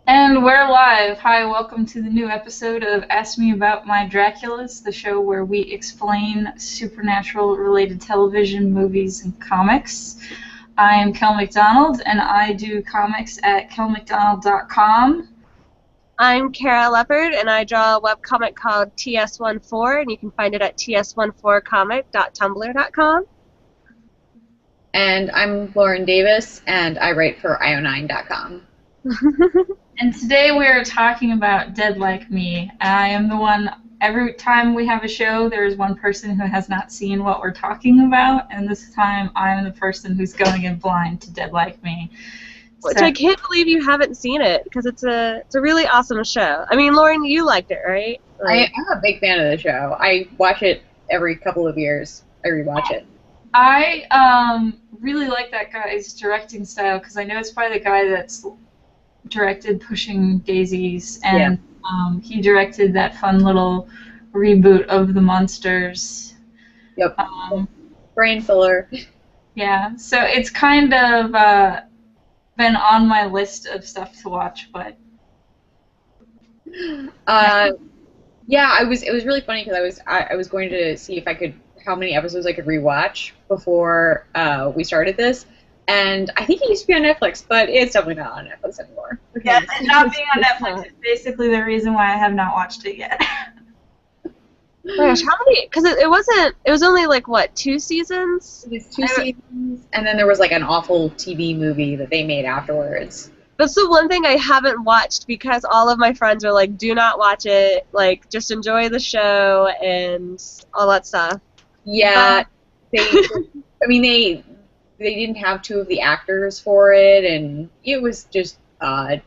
And we're live. Hi, welcome to the new episode of Ask Me About My Draculas, the show where we explain supernatural related television, movies, and comics. I am Kel McDonald, and I do comics at kelmcdonald.com. I'm Kara Leopard, and I draw a webcomic called TS14, and you can find it at ts14comic.tumblr.com. And I'm Lauren Davis, and I write for io9.com. And today we are talking about Dead Like Me. I am the one, every time we have a show, there's one person who has not seen what we're talking about, and this time I'm the person who's going in blind to Dead Like Me. Which I can't believe you haven't seen it, because it's a really awesome show. I mean, Lauren, you liked it, right? I'm a big fan of the show. I watch it every couple of years. I rewatch it. I really like that guy's directing style, because I know it's by the guy that's directed Pushing Daisies, and he directed that fun little reboot of The Monsters. Yep. Brain filler. Yeah, so it's kind of been on my list of stuff to watch, but yeah, it was really funny because I was going to see if I could how many episodes I could rewatch before we started this. And I think it used to be on Netflix, but it's definitely not on Netflix anymore. Yeah, and not being on Netflix is basically the reason why I have not watched it yet. Gosh, how many? Because it wasn't. It was only like what, 2 seasons? It was 2 seasons, and then there was like an awful TV movie that they made afterwards. That's the one thing I haven't watched because all of my friends are like, "Do not watch it. Like, just enjoy the show and all that stuff." Yeah, I mean they didn't have 2 of the actors for it, and it was just odd.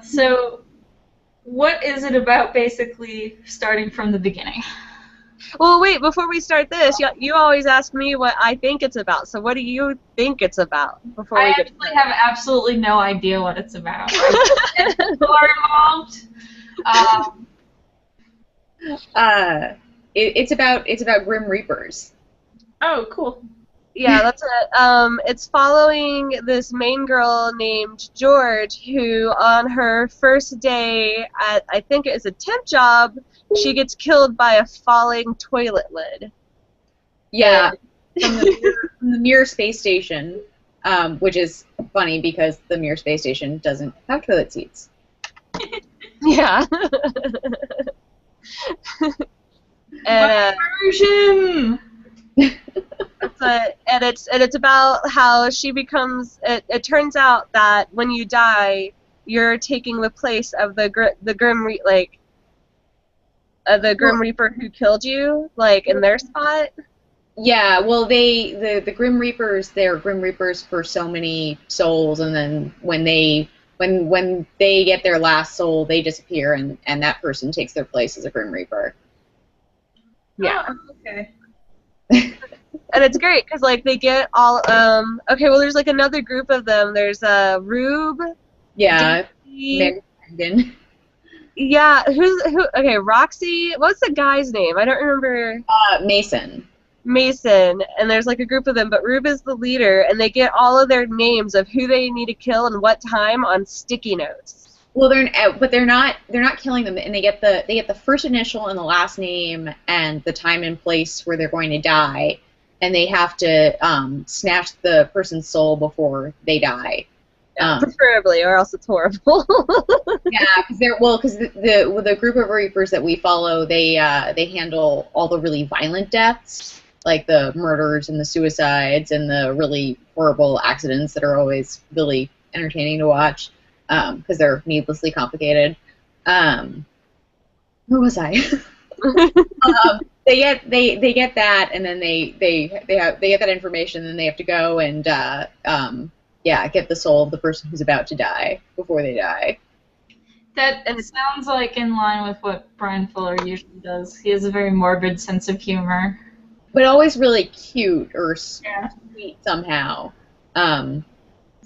So, what is it about, basically, starting from the beginning? Well, wait, before we start this, you always ask me what I think it's about, so what do you think it's about before we get started? I have absolutely no idea what it's about. People are involved. It's about Grim Reapers. Oh, cool. Yeah, that's it. It's following this main girl named George who, on her first day at, I think it is a temp job, she gets killed by a falling toilet lid. Yeah, from the Mir space station, which is funny because the Mir space station doesn't have toilet seats. Yeah. And version. It's about how she becomes. It turns out that when you die, you're taking the place of the Grim Reaper who killed you, like in their spot. Yeah, well, the Grim Reapers, they're Grim Reapers for so many souls, and then when they get their last soul, they disappear, and that person takes their place as a Grim Reaper. Yeah. Oh, okay. And it's great because like they get all okay. Well, there's like another group of them. There's Rube. Yeah. Daisy, Megan. yeah. Who? Okay, Roxy. What's the guy's name? I don't remember. Mason. Mason. And there's like a group of them, but Rube is the leader, and they get all of their names of who they need to kill and what time on sticky notes. Well, they're not killing them, and they get the first initial and the last name and the time and place where they're going to die, and they have to snatch the person's soul before they die. Preferably, or else it's horrible. Yeah, because the group of Reapers that we follow, they handle all the really violent deaths, like the murders and the suicides and the really horrible accidents that are always really entertaining to watch. Because they're needlessly complicated. Where was I? They get that, and then they get that information, and they have to go and get the soul of the person who's about to die before they die. That sounds like in line with what Brian Fuller usually does. He has a very morbid sense of humor, but always really cute or sweet somehow.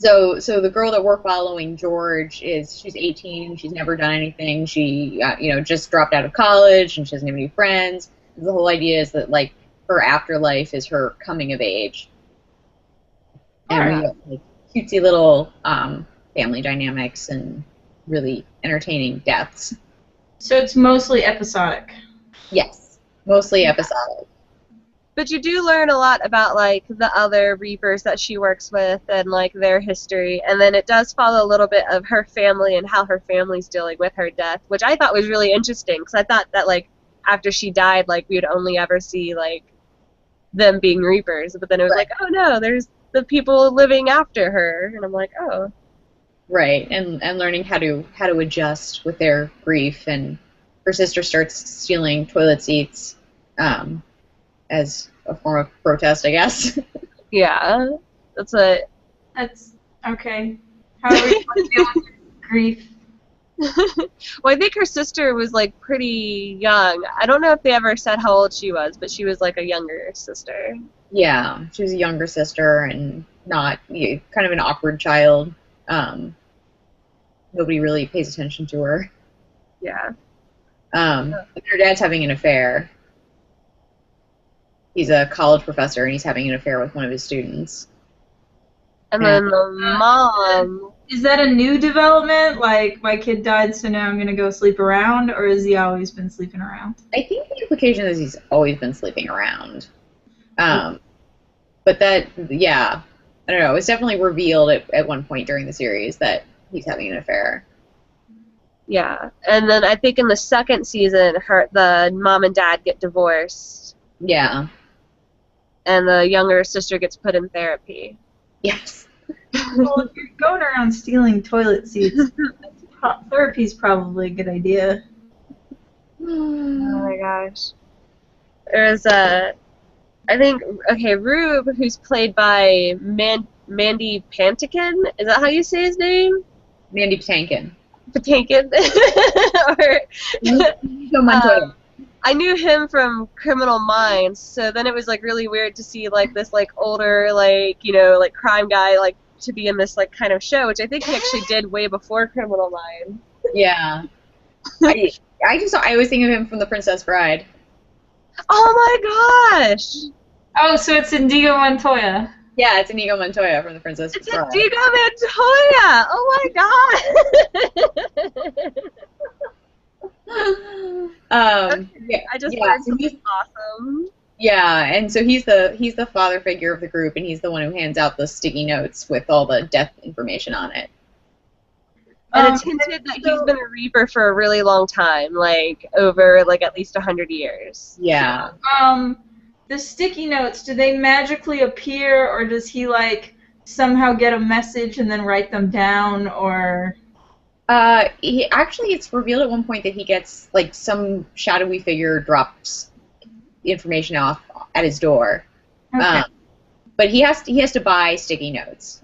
So the girl that we're following, George, she's 18. She's never done anything. She just dropped out of college, and she doesn't have any friends. The whole idea is that like her afterlife is her coming of age, and we have like cutesy little family dynamics and really entertaining deaths. So it's mostly episodic. Yes, mostly episodic. But you do learn a lot about, like, the other Reapers that she works with and, like, their history. And then it does follow a little bit of her family and how her family's dealing with her death, which I thought was really interesting, because I thought that, like, after she died, like, we would only ever see, like, them being Reapers. But then it was Right. like, oh, no, there's the people living after her. And I'm like, oh. Right, and learning how to adjust with their grief, and her sister starts stealing toilet seats as a form of protest, I guess. Yeah. That's what... That's okay. How are you going to deal with grief? Well, I think her sister was, like, pretty young. I don't know if they ever said how old she was, but she was, like, a younger sister. Yeah, she was a younger sister and not kind of an awkward child. Nobody really pays attention to her. Yeah. Her dad's having an affair. He's a college professor, and he's having an affair with one of his students. And then the mom... Is that a new development? Like, my kid died, so now I'm going to go sleep around? Or has he always been sleeping around? I think the implication is he's always been sleeping around. But that, yeah, I don't know. It was definitely revealed at one point during the series that he's having an affair. Yeah. And then I think in the second season, the mom and dad get divorced. Yeah. And the younger sister gets put in therapy. Yes. Well, if you're going around stealing toilet seats, therapy's probably a good idea. Oh my gosh. There's I think, okay, Rube, who's played by Mandy Patinkin, is that how you say his name? Mandy Patinkin. Patinkin? Nico Montoya. I knew him from Criminal Minds, so then it was, like, really weird to see, like, this, like, older, like, you know, like, crime guy, like, to be in this, like, kind of show, which I think he actually did way before Criminal Minds. Yeah. I was thinking of him from The Princess Bride. Oh my gosh! Oh, so it's Indigo Montoya. Yeah, it's Inigo Montoya from The Princess It's Bride. Indigo Montoya! Oh my god! Yeah, I just yeah, learned so something awesome. yeah, and so he's the father figure of the group, and he's the one who hands out the sticky notes with all the death information on it. And it's hinted that he's been a Reaper for a really long time, like, over, like, at least 100 years. Yeah. The sticky notes, do they magically appear, or does he, like, somehow get a message and then write them down, or... It's revealed at one point that he gets, like, some shadowy figure drops information off at his door. Okay. But he has to buy sticky notes.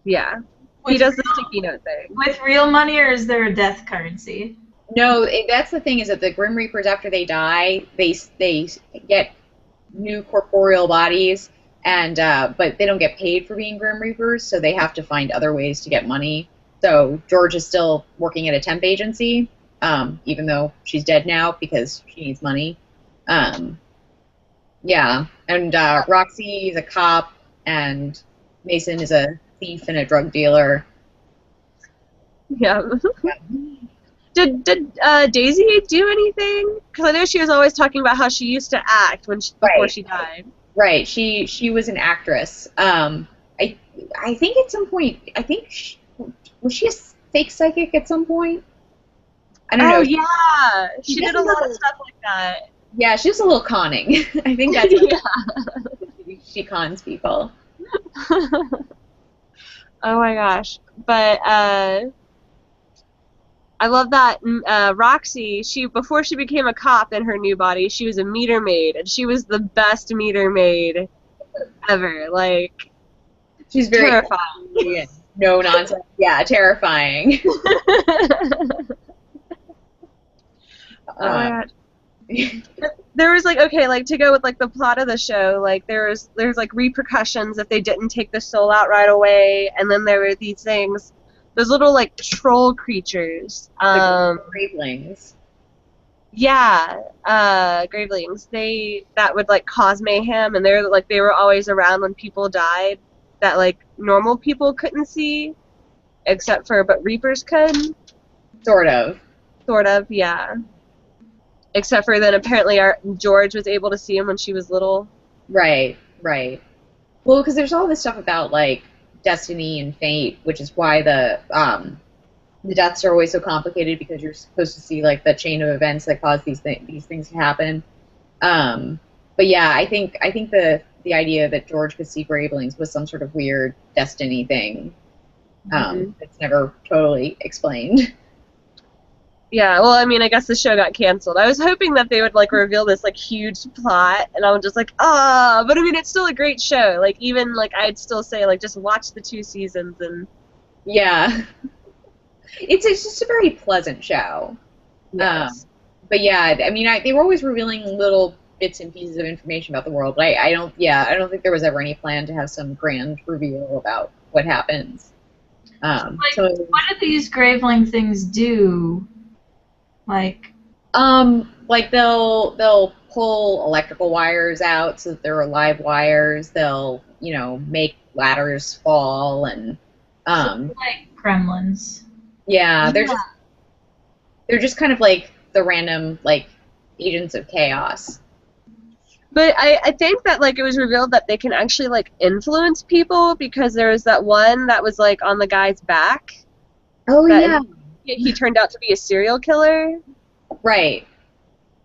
Yeah. He does the sticky note thing. With real money, or is there a death currency? No, that's the thing, is that the Grim Reapers, after they die, they get new corporeal bodies, and but they don't get paid for being Grim Reapers, so they have to find other ways to get money. So George is still working at a temp agency, even though she's dead now because she needs money. Yeah, and Roxy is a cop, and Mason is a thief and a drug dealer. Yeah. Did Daisy do anything? Because I know she was always talking about how she used to act before she died. Right. She was an actress. I think at some point, was she a fake psychic at some point? I don't know. Oh yeah, she did a lot of stuff like that. Yeah, she was a little conning. I think that's what she cons people. Oh my gosh. But I love that Roxy, before she became a cop in her new body, she was a meter maid, and she was the best meter maid ever. Like, she's very terrifying. No nonsense. Yeah, terrifying. Oh my god. There was, like, okay, like, to go with, like, the plot of the show, like, there's like repercussions if they didn't take the soul out right away, and then there were these things, those little, like, troll creatures. Gravelings. Yeah, Gravelings. That would, like, cause mayhem, and they were always around when people died that, like, normal people couldn't see. but Reapers could? Sort of. Sort of, yeah. Except for then apparently George was able to see him when she was little. Right, right. Well, because there's all this stuff about, like, destiny and fate, which is why the deaths are always so complicated, because you're supposed to see, like, the chain of events that cause these things to happen. But yeah, I think the idea that George could see Gravelings was some sort of weird destiny thing. It's never totally explained. Yeah, well, I mean, I guess the show got canceled. I was hoping that they would, like, reveal this, like, huge plot, and I was just like, but I mean, it's still a great show. Like, even, like, I'd still say, like, just watch the 2 seasons and... Yeah. It's just a very pleasant show. Yes. But yeah, I mean, they were always revealing little bits and pieces of information about the world, but I don't think there was ever any plan to have some grand reveal about what happens. What do these Graveling things do? Like they'll pull electrical wires out so that there are live wires. They'll, make ladders fall and like gremlins. Yeah, they're just kind of like the random, like, agents of chaos. But I think that, like, it was revealed that they can actually, like, influence people, because there was that one that was, like, on the guy's back. Oh, yeah. He turned out to be a serial killer. Right.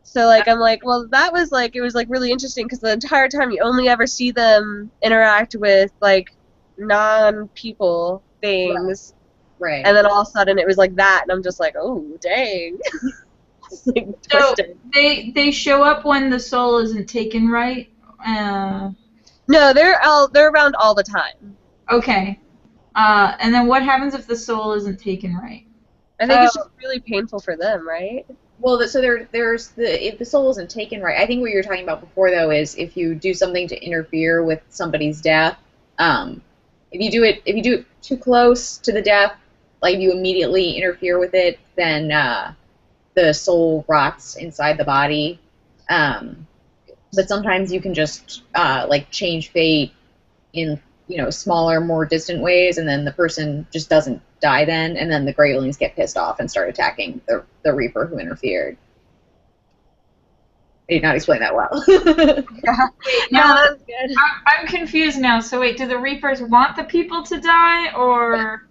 So, like, I'm like, well, that was, like, it was, like, really interesting, because the entire time you only ever see them interact with, like, non-people things. Right. And then all of a sudden it was like that, and I'm just like, oh, dang. Like, so they show up when the soul isn't taken, right? No, they're around all the time. Okay. And then what happens if the soul isn't taken right? I think it's just really painful for them, right? Well, so there's if the soul isn't taken right. I think what you were talking about before, though, is if you do something to interfere with somebody's death. If you do it too close to the death, like, if you immediately interfere with it, then the soul rots inside the body. But sometimes you can just like, change fate in, smaller, more distant ways, and then the person just doesn't die then, and then the Gravelings get pissed off and start attacking the Reaper who interfered. I did not explain that well. Yeah. Wait, no, that was good. I'm confused now. So wait, do the Reapers want the people to die, or?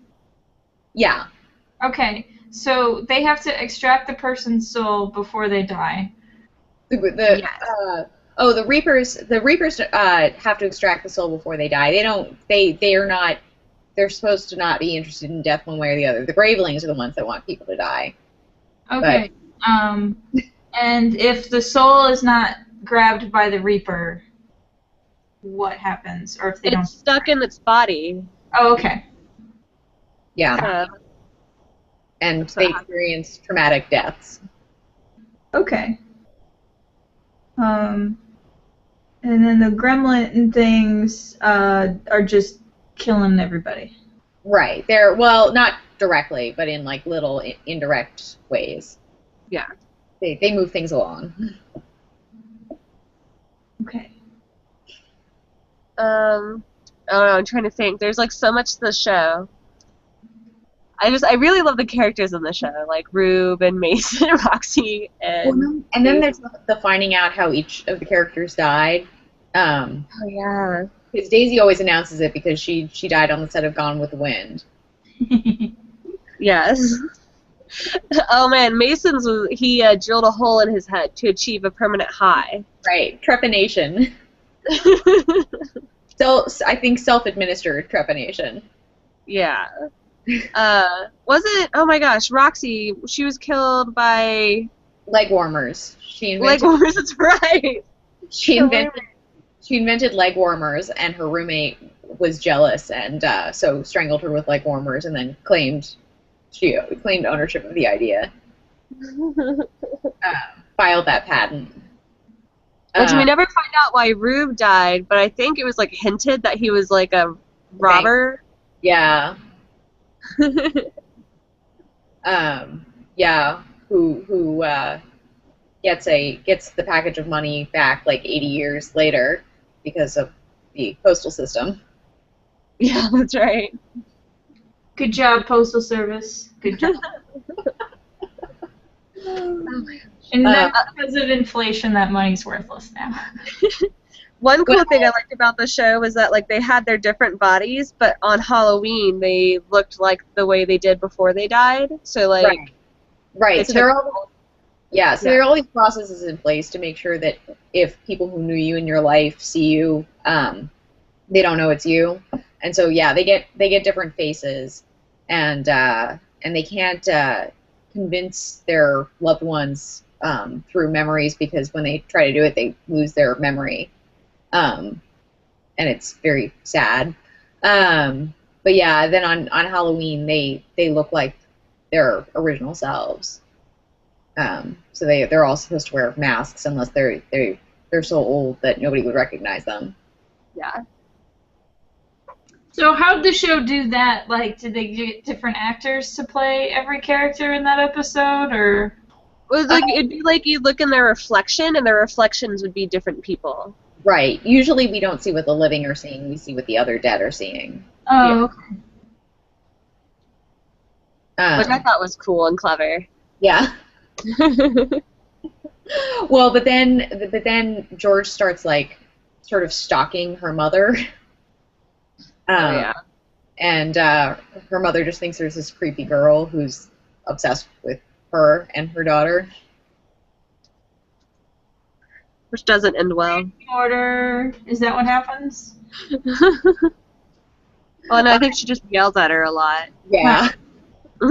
Yeah. Okay, so they have to extract the person's soul before they die. The Reapers have to extract the soul before they die. They're supposed to not be interested in death one way or the other. The Gravelings are the ones that want people to die. Okay. And if the soul is not grabbed by the Reaper, what happens? Or if they don't? It's stuck in its body. Oh, okay. Yeah. And they experience traumatic deaths. Okay. And then the gremlin things are just killing everybody. Right. They're, well, not directly, but in, like, little indirect ways. Yeah. They move things along. Okay. I don't know, I'm trying to think. There's, like, so much to the show. I really love the characters in the show, like Rube and Mason and Roxy and then there's the finding out how each of the characters died. Oh yeah. Because Daisy always announces it because she died on the set of Gone with the Wind. Yes. Oh man, Mason's he drilled a hole in his head to achieve a permanent high. Right, trepanation. So I think self-administered trepanation. Yeah. Was it? Oh my gosh, Roxy. She was killed by leg warmers. Leg warmers. That's right. She invented leg warmers, and her roommate was jealous, and so strangled her with leg warmers, and then claimed ownership of the idea. Filed that patent. Which we never find out why Rube died, but I think it was like hinted that he was like a robber. Yeah. Yeah, who gets the package of money back like 80 years later because of the postal system. Yeah, that's right. Good job, Postal Service. Good job. And then because of inflation, that money's worthless now. One cool thing I liked about the show was that like they had their different bodies, but on Halloween they looked like the way they did before they died. So like, right. So there are all these processes in place to make sure that if people who knew you in your life see you, they don't know it's you. And so they get different faces, and they can't convince their loved ones through memories, because when they try to do it, they lose their memory. And it's very sad. But yeah, then on Halloween, they look like their original selves. So they're all supposed to wear masks unless they're so old that nobody would recognize them. Yeah. So how did the show do that? Like, did they get different actors to play every character in that episode, or? Well, like it'd be like you look in their reflection, and their reflections would be different people. Right. Usually we don't see what the living are seeing, we see what the other dead are seeing. Oh, okay. Which I thought was cool and clever. Yeah. Well, but then George starts, like, sort of stalking her mother. And her mother just thinks there's this creepy girl who's obsessed with her and her daughter. Which doesn't end well. Order. Is that what happens? Well, no, I think she just yells at her a lot. Yeah. Her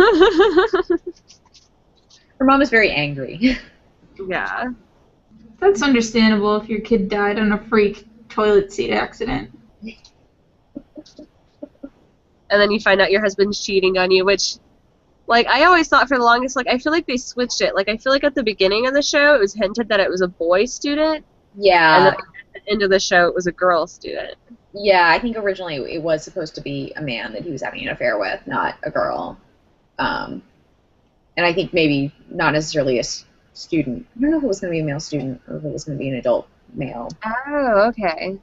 mom is very angry. Yeah. That's understandable if your kid died on a freak toilet seat accident. And then you find out your husband's cheating on you, which, like, I always thought for the longest, like, I feel like they switched it. Like, I feel like at the beginning of the show, it was hinted that it was a boy student. Yeah. And then at the end of the show, it was a girl student. Yeah, I think originally it was supposed to be a man that he was having an affair with, not a girl. And I think maybe not necessarily a student. I don't know if it was going to be a male student or if it was going to be an adult male. Oh, okay.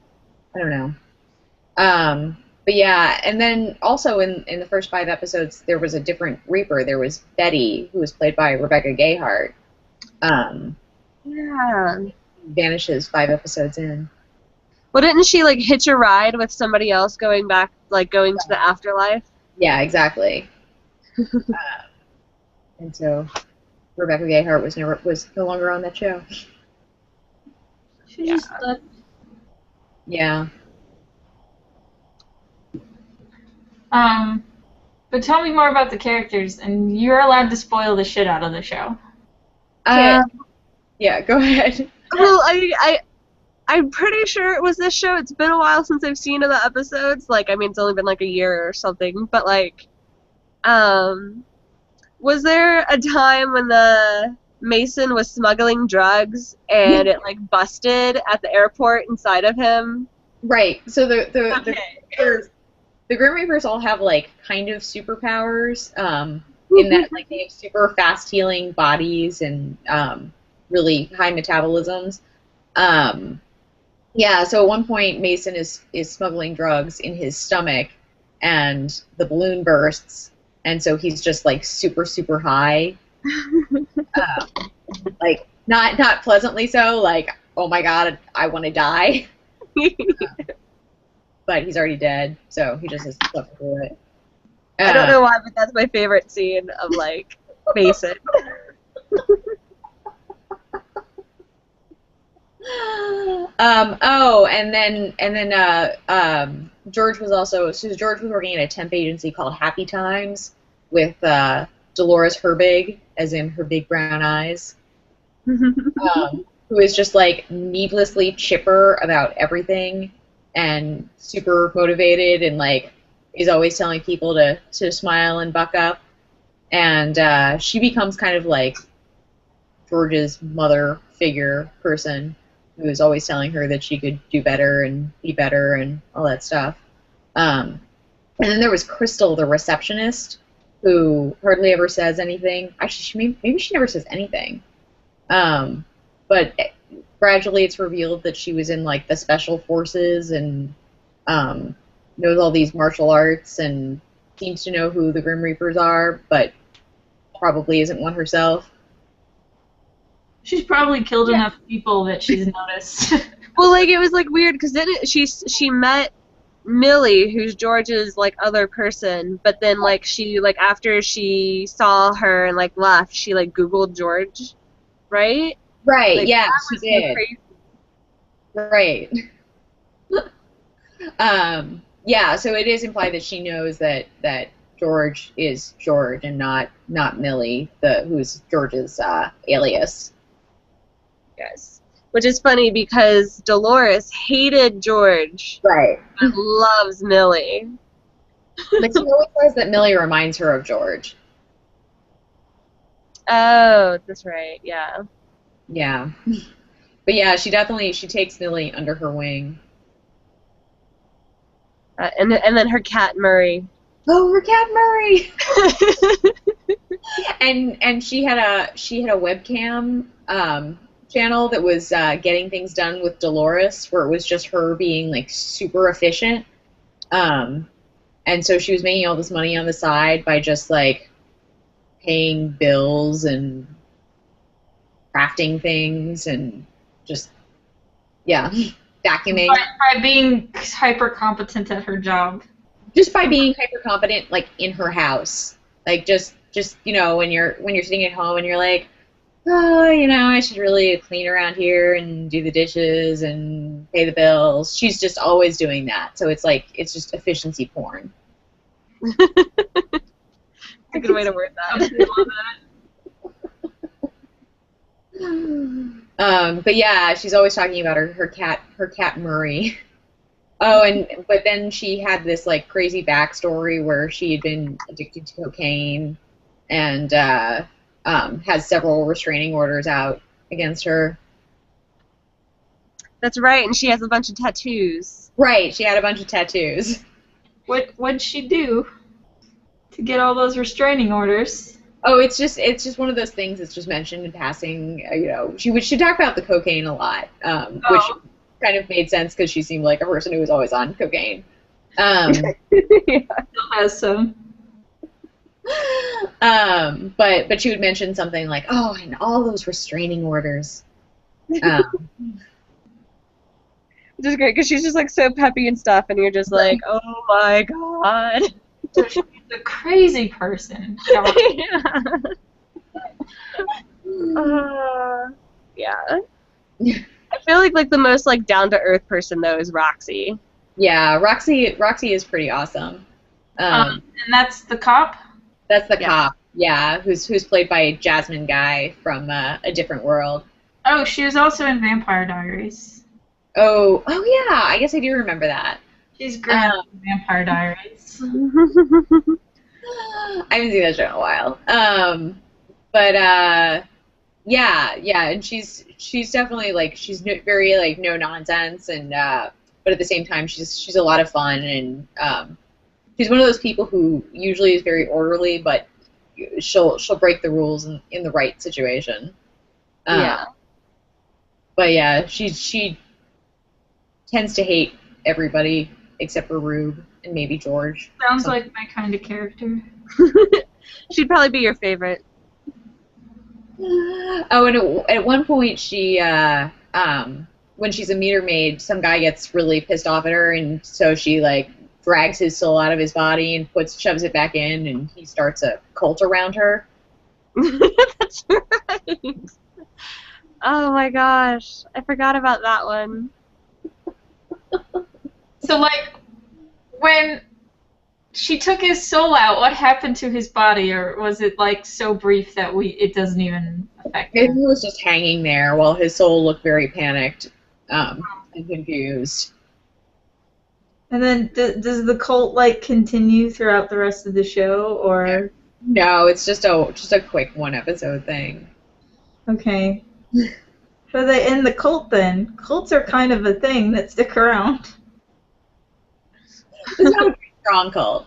I don't know. But yeah, and then also in the first 5 episodes, there was a different Reaper. There was Betty, who was played by Rebecca Gayheart. Yeah. Vanishes 5 episodes in. Well, didn't she, like, hitch a ride with somebody else going back, like, going to the afterlife? Yeah, exactly. And so Rebecca Gayheart was no longer on that show. She just left. Yeah. But tell me more about the characters, and you're allowed to spoil the shit out of the show. Yeah, go ahead. Well, I'm pretty sure it was this show. It's been a while since I've seen the episodes. Like, I mean, it's only been like a year or something. But, like, was there a time when the Mason was smuggling drugs and it, like, busted at the airport inside of him? Right. So the Grim Reapers all have, like, kind of superpowers, in that, like, they have super fast healing bodies and really high metabolisms. Yeah, so at one point Mason is smuggling drugs in his stomach, and the balloon bursts, and so he's just, like, super, super high. Like, not pleasantly so, like, oh my god, I want to die. But he's already dead, so he just has to suffer through it. I don't know why, but that's my favorite scene of, like, Mason. George was working at a temp agency called Happy Times with Dolores Herbig, as in her big brown eyes, who is just, like, needlessly chipper about everything and super motivated, and, like, is always telling people to smile and buck up. And she becomes kind of like George's mother figure person, who is always telling her that she could do better and be better and all that stuff. And then there was Crystal, the receptionist, who hardly ever says anything. Actually, maybe she never says anything. But gradually it's revealed that she was in, like, the special forces and knows all these martial arts and seems to know who the Grim Reapers are, but probably isn't one herself. She's probably killed enough people that she's noticed. Well, like, it was, like, weird, because then she met Millie, who's George's, like, other person, but then, like, she, like, after she saw her and, like, left, she, like, Googled George, right? Right, Like, yeah, that she was so did. crazy. Right. Yeah, so it is implied that she knows that George is George and not Millie, who's George's alias. Yes. Which is funny because Dolores hated George, Right. but loves Millie. But she always says that Millie reminds her of George. Oh, that's right, yeah. Yeah. But yeah, she takes Millie under her wing. And then her cat, Murray. Oh, her cat Murray! and she had a webcam channel that was getting things done with Dolores, where it was just her being like super efficient. And so she was making all this money on the side by just like paying bills and crafting things and just vacuuming. By being hyper competent at her job. Just by being hyper competent, like in her house, like just when you're sitting at home and you're like, oh, I should really clean around here and do the dishes and pay the bills. She's just always doing that, so it's just efficiency porn. That's a good way to word that. But yeah, she's always talking about her cat Murray. Oh, but then she had this like crazy backstory where she had been addicted to cocaine and has several restraining orders out against her. That's right, and she has a bunch of tattoos. Right, she had a bunch of tattoos. What'd she do to get all those restraining orders? Oh, it's just one of those things that's just mentioned in passing. She talked about the cocaine a lot, which kind of made sense because she seemed like a person who was always on cocaine. Yeah. Still has some. But she would mention something like, oh, and all those restraining orders. Which is great because she's just like so peppy and stuff, and you're just like, oh my god. So she's a crazy person. Yeah. I feel like the most like down to earth person though is Roxy. Yeah, Roxy is pretty awesome. And that's the cop? That's the cop. Yeah, who's played by Jasmine Guy from A Different World. Oh, she was also in Vampire Diaries. Oh yeah, I guess I do remember that. She's great in Vampire Diaries. I haven't seen that show in a while. But yeah, and she's definitely like she's very like no nonsense and but at the same time she's a lot of fun and she's one of those people who usually is very orderly, but she'll break the rules in the right situation. Yeah. But yeah, she tends to hate everybody except for Rube and maybe George. Sounds like my kind of character. She'd probably be your favorite. Oh, and at one point she, when she's a meter maid, some guy gets really pissed off at her, and so she like drags his soul out of his body and shoves it back in, and he starts a cult around her. That's right. Oh my gosh, I forgot about that one. So like, when she took his soul out, what happened to his body, or was it like so brief that it doesn't even affect him? He was just hanging there while his soul looked very panicked and confused. And then does the cult like continue throughout the rest of the show, or? No, it's just a quick one episode thing. Okay. So they end the cult then. Cults are kind of a thing that stick around. It's not a very strong cult.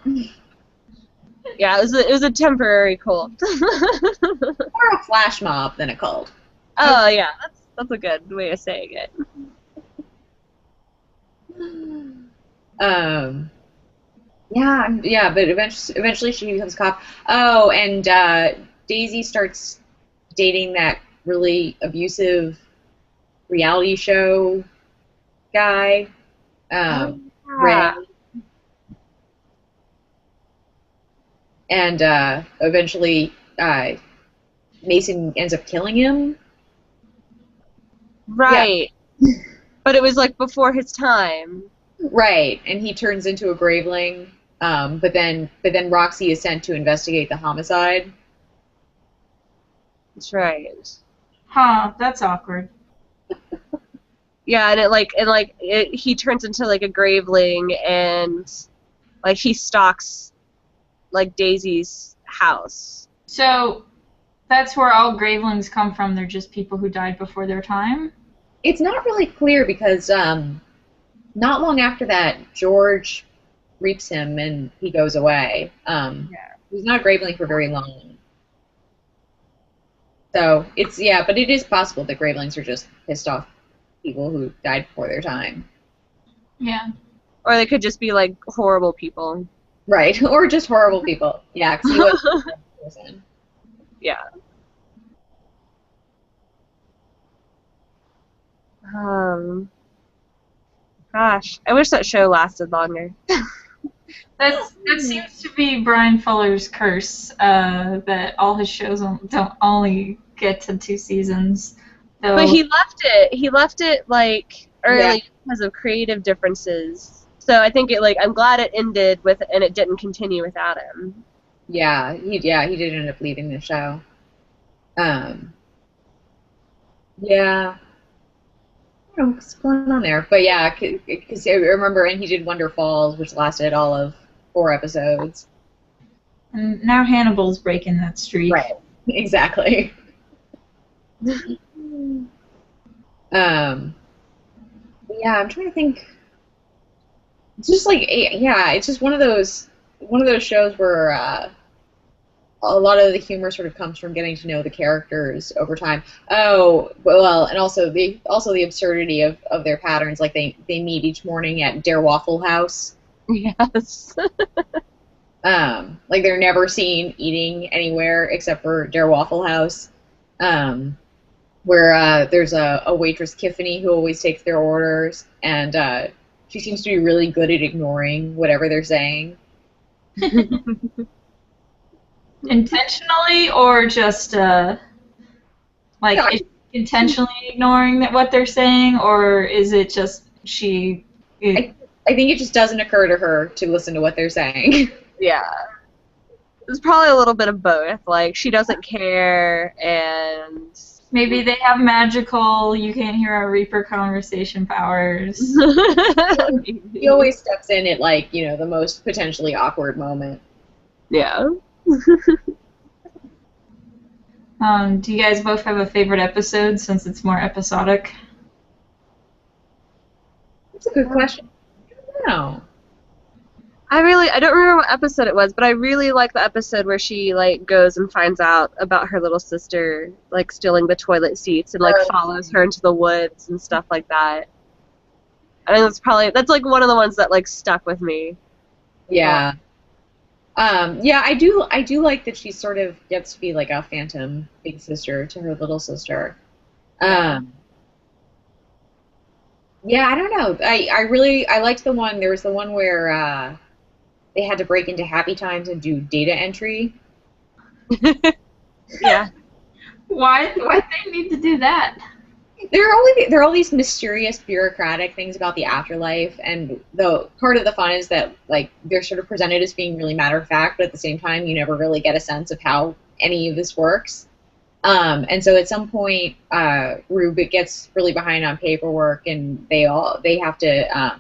Yeah, it was a temporary cult. More a flash mob than a cult. Oh yeah, that's a good way of saying it. yeah, but eventually she becomes a cop. Oh, and Daisy starts dating that really abusive reality show guy, Oh, Ray, yeah. and eventually Mason ends up killing him. Yeah, Right. But it was like before his time. right, and he turns into a Graveling. But then Roxy is sent to investigate the homicide. That's right. Huh, that's awkward. Yeah, he turns into like a graveling and like he stalks like Daisy's house. So that's where all Gravelings come from. They're just people who died before their time. It's not really clear because not long after that, George reaps him and he goes away. He's not a Graveling for very long. So it's yeah, but it is possible that Gravelings are just pissed off people who died before their time. Yeah. Or they could just be like horrible people. Right, or just horrible people. Yeah, because he was a horrible person. Yeah. Gosh, I wish that show lasted longer. That seems to be Brian Fuller's curse, that all his shows don't only get to 2 seasons. Though, But he left it. He left it like early Yeah. because of creative differences. So I think I'm glad it ended with and it didn't continue without him. He did end up leaving the show. Um, yeah, I don't know what's going on there, but yeah, because I remember, and he did Wonder Falls, which lasted all of 4 episodes. and now Hannibal's breaking that streak. Right. Exactly. Yeah, I'm trying to think. It's just like yeah, it's just one of those shows where a lot of the humor sort of comes from getting to know the characters over time. Oh, well, and also the absurdity of their patterns. Like they meet each morning at Der Waffle House. Yes. Like they're never seen eating anywhere except for Der Waffle House. Where there's a waitress, Tiffany, who always takes their orders, and she seems to be really good at ignoring whatever they're saying. Intentionally or just like No, is she intentionally ignoring what they're saying, or is it just she? I think it just doesn't occur to her to listen to what they're saying. Yeah. It's probably a little bit of both. Like she doesn't care and Maybe they have magical, you can't hear our Reaper conversation powers. He always steps in at the most potentially awkward moment. Yeah. Do you guys both have a favorite episode since it's more episodic? That's a good question. I don't know. I don't remember what episode it was, but I really like the episode where she goes and finds out about her little sister stealing the toilet seats and follows her into the woods and stuff like that. I think that's one of the ones that stuck with me. Yeah. Yeah, I do like that she sort of gets to be like a phantom big sister to her little sister. Yeah, I don't know. I liked the one. There was the one where they had to break into Happy Times and do data entry. Yeah. Why they need to do that? There are all these mysterious bureaucratic things about the afterlife, and the part of the fun is that they're sort of presented as being really matter of fact, but at the same time you never really get a sense of how any of this works. And so at some point, Rube gets really behind on paperwork, and they have to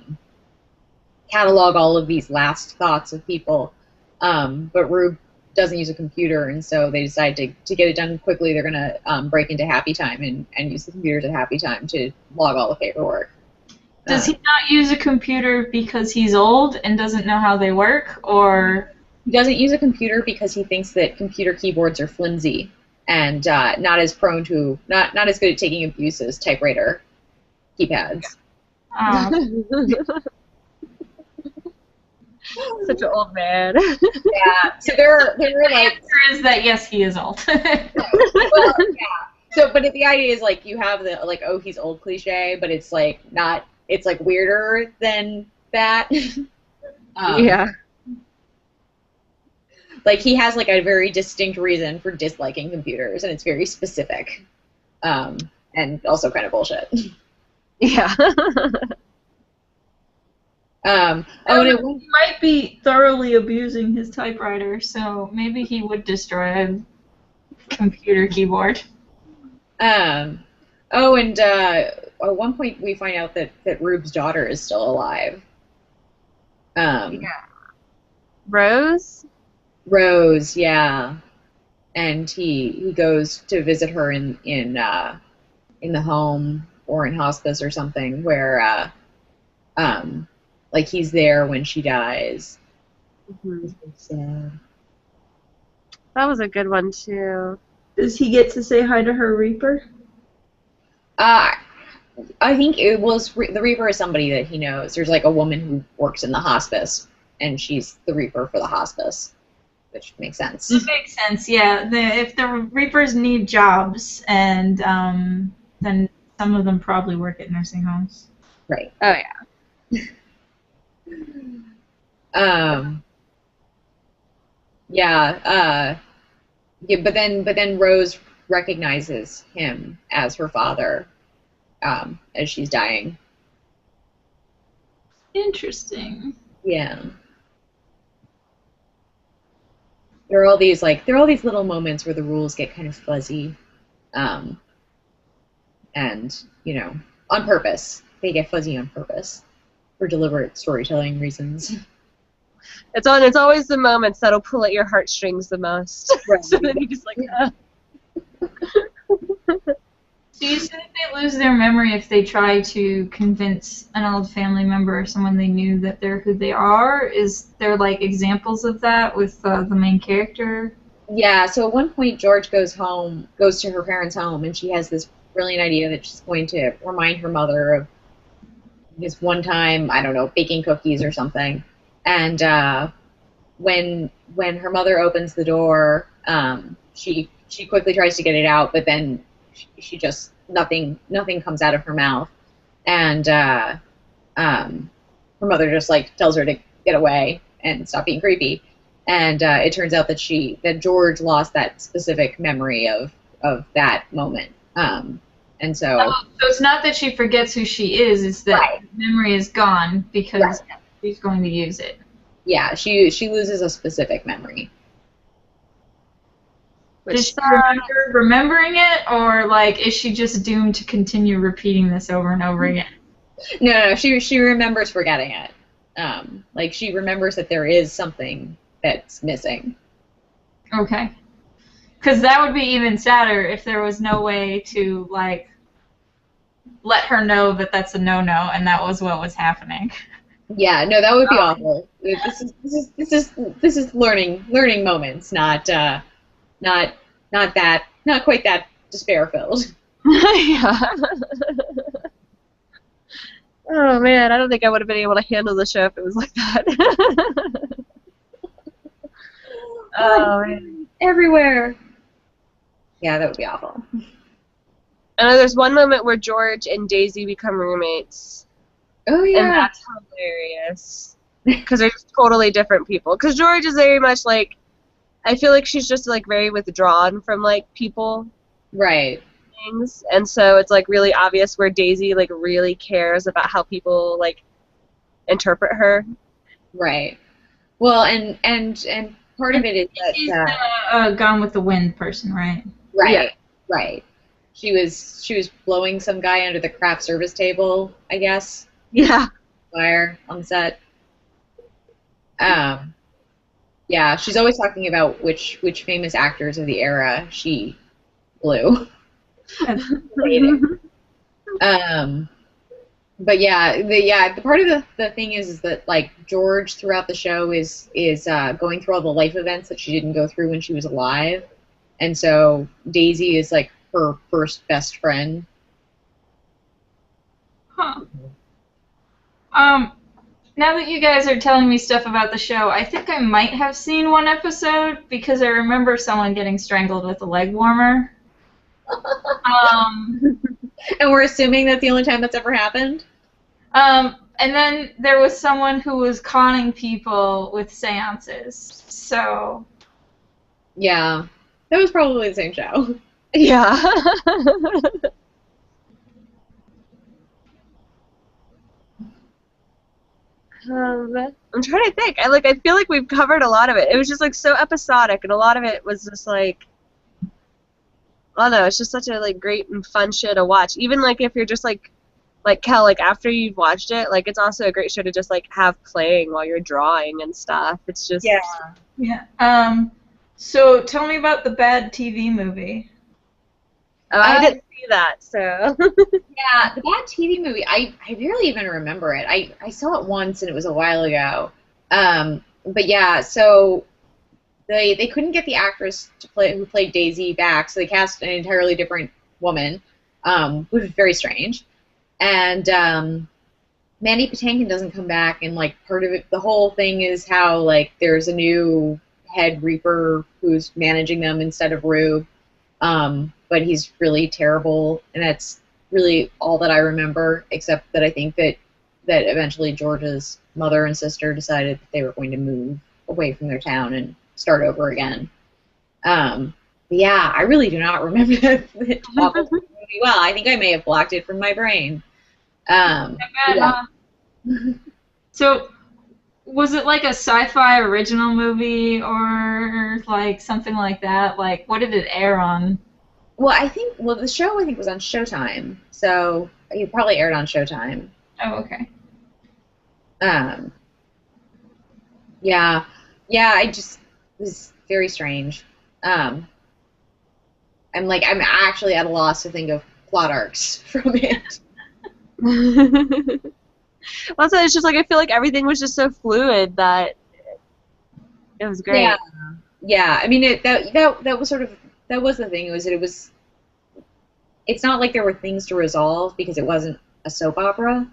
catalog all of these last thoughts of people. But Rube doesn't use a computer, and so they decide to get it done quickly. They're going to break into Happy Time and use the computers at Happy Time to log all the paperwork. Does he not use a computer because he's old and doesn't know how they work, or? He doesn't use a computer because he thinks that computer keyboards are flimsy and not as good at taking abuse as typewriter keypads. Such an old man. Yeah. So they're like, answer is that yes, he is old. well, yeah. So, but the idea is like you have the like, oh, he's old cliche, but it's like not. It's like weirder than that. Yeah. Like he has like a very distinct reason for disliking computers, and it's very specific, and also kind of bullshit. Yeah. Oh, and it He might be thoroughly abusing his typewriter, so maybe he would destroy a computer keyboard. Oh, and at one point we find out that Rube's daughter is still alive. Yeah. Rose? Rose, yeah, and he goes to visit her in the home or in hospice or something where like he's there when she dies. Mm-hmm. It's sad. That was a good one, too. Does he get to say hi to her Reaper? I think it was the Reaper is somebody that he knows. There's like a woman who works in the hospice, and she's the Reaper for the hospice, which makes sense. It makes sense, yeah. If the Reapers need jobs, and then some of them probably work at nursing homes. Right. Oh, yeah. Yeah. But then Rose recognizes him as her father, as she's dying. Interesting. Yeah. There are all these little moments where the rules get kind of fuzzy, and on purpose. They get fuzzy on purpose for deliberate storytelling reasons. It's always the moments that'll pull at your heartstrings the most. Right. So then you just like, So you say they lose their memory if they try to convince an old family member or someone they knew that they're who they are? Is there like examples of that with the main character? Yeah, so at one point George goes to her parents' home, and she has this brilliant idea that she's going to remind her mother of this one time, I don't know, baking cookies or something. And when her mother opens the door, she quickly tries to get it out, but then she just nothing comes out of her mouth, and her mother just like tells her to get away and stop being creepy. And it turns out that George lost that specific memory of that moment. And so it's not that she forgets who she is; it's that Right. memory is gone because Right. she's going to use it. yeah, she loses a specific memory. Does she remember remembering it, or like is she just doomed to continue repeating this over and over again? No, she remembers forgetting it. Like she remembers that there is something that's missing. Okay. Because that would be even sadder if there was no way to like let her know that that's a no-no and that was what was happening. Yeah, no, that would be awful. This is learning moments, not quite that despair filled. yeah. Oh man, I don't think I would have been able to handle the show if it was like that. Oh man. Everywhere. Yeah, that would be awful. I know there's one moment where George and Daisy become roommates, Oh and yeah. that's hilarious. Because they're just totally different people. Because George is very much like, I feel like she's just like very withdrawn from like people Right. things, and so it's like really obvious where Daisy like really cares about how people like interpret her. Right. Well, and part of it is She's that the Gone with the Wind person, right? right, Yeah. right. She was blowing some guy under the craft service table, I guess. Yeah. Fire on the set. Yeah, she's always talking about which famous actors of the era she blew. But yeah, the part of the thing is that like George throughout the show is going through all the life events that she didn't go through when she was alive, and so Daisy is like her first best friend. Huh. Now that you guys are telling me stuff about the show, I think I might have seen one episode because I remember someone getting strangled with a leg warmer. And we're assuming that's the only time that's ever happened? And then there was someone who was conning people with seances. So. Yeah. That was probably the same show. Yeah. I'm trying to think. I feel like we've covered a lot of it. It was just like so episodic, and a lot of it was just like, I don't know. It's just such a like great and fun show to watch. Even like if you're just like Kel, like after you've watched it, like it's also a great show to just like have playing while you're drawing and stuff. It's just Yeah. So tell me about the bad TV movie. Oh, I didn't see that, so. Yeah, the bad TV movie, I barely even remember it. I saw it once and it was a while ago. But yeah, so they couldn't get the actress who played Daisy back, so they cast an entirely different woman, which was very strange. And Mandy Patinkin doesn't come back, and like part of it, the whole thing is how like there's a new head Reaper who's managing them instead of Rube. But he's really terrible, and that's really all that I remember, except that I think that eventually George's mother and sister decided that they were going to move away from their town and start over again. But yeah, I really do not remember that awful movie well. I think I may have blocked it from my brain. Yeah. So, was it like a sci-fi original movie or like something like that? Like, what did it air on? Well, the show I think was on Showtime, so it probably aired on Showtime. Oh, okay. Yeah, it was very strange. I'm actually at a loss to think of plot arcs from it. Also, it's just like I feel like everything was just so fluid that it was great. Yeah. I mean, that was sort of that was the thing. It's not like there were things to resolve because it wasn't a soap opera.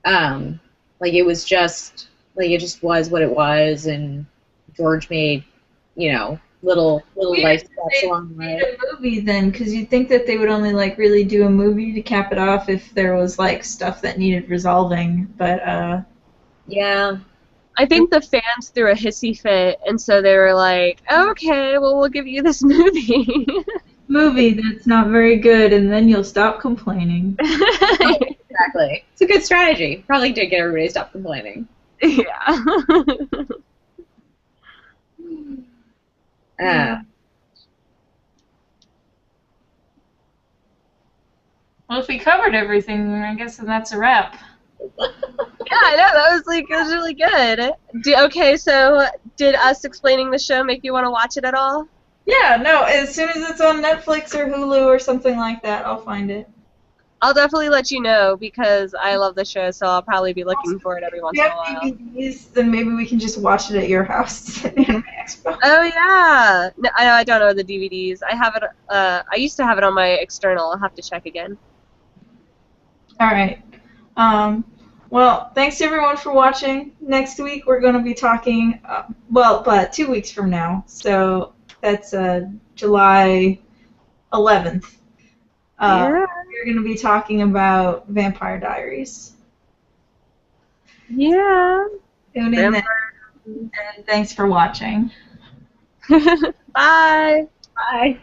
Like it was just it just was what it was, and George made little life steps along the way. A movie then, because you'd think that they would only like really do a movie to cap it off if there was like stuff that needed resolving, but yeah. I think the fans threw a hissy fit, and so they were like, okay, well, we'll give you this movie. Movie that's not very good, and then you'll stop complaining. Exactly. It's a good strategy. Probably did get everybody to stop complaining. Yeah. Well, if we covered everything, I guess that's a wrap. Yeah, I know, it was really good. Okay, so did us explaining the show make you want to watch it at all? Yeah, no, as soon as it's on Netflix or Hulu or something like that, I'll find it. I'll definitely let you know because I love the show, so I'll probably be looking for it every once in a while. If you have DVDs, then maybe we can just watch it at your house at Anime Expo. Oh yeah, no, I don't know the DVDs. I have it. I used to have it on my external. I'll have to check again. All right. Well, thanks everyone for watching. Next week we're going to be talking, but 2 weeks from now. So that's July 11th. Yeah. We're going to be talking about Vampire Diaries. Yeah. Tune in then, and thanks for watching. Bye. Bye.